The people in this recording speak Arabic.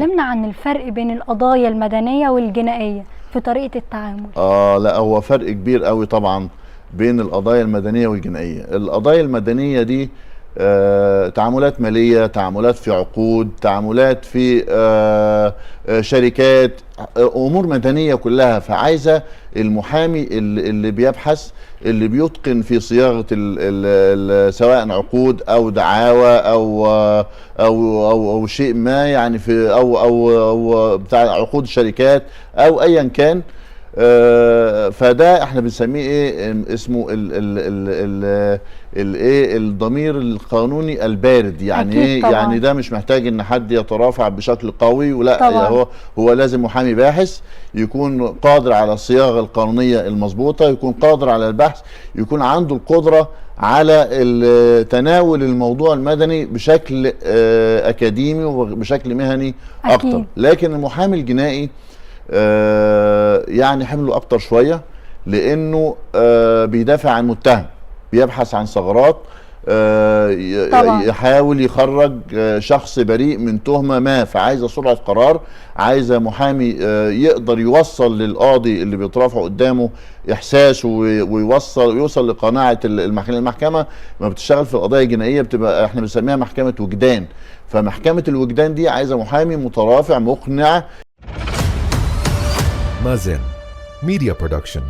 كلمنا عن الفرق بين القضايا المدنية والجنائية في طريقة التعامل. لا، هو فرق كبير قوي طبعا بين القضايا المدنية والجنائية. القضايا المدنية دي تعاملات مالية، تعاملات في عقود، تعاملات في شركات، امور مدنية كلها. فعايزة المحامي اللي بيبحث، اللي بيتقن في صياغة سواء عقود او دعاوى او شيء ما، يعني في او بتاع عقود شركات او ايا كان. فده احنا بنسميه ايه؟ اسمه الايه، الضمير القانوني البارد. يعني ايه؟ طبعا. يعني ده مش محتاج ان حد يترافع بشكل قوي، ولا طبعا. هو لازم محامي باحث يكون قادر على الصياغه القانونيه المظبوطه، يكون قادر على البحث، يكون عنده القدره على تناول الموضوع المدني بشكل اكاديمي وبشكل مهني اكتر. أكيد. لكن المحامي الجنائي يعني حمله اكتر شويه، لانه بيدافع عن متهم، بيبحث عن ثغرات، طبعا. يحاول يخرج شخص بريء من تهمه ما. فعايزه سرعه قرار، عايزه محامي يقدر يوصل للقاضي اللي بيترافع قدامه احساسه، ويوصل لقناعه المحكمه. المحكمه ما بتشتغل في القضايا الجنائيه بتبقى احنا بنسميها محكمه وجدان. فمحكمه الوجدان دي عايزه محامي مترافع مقنع. مازن ميديا برودكشن.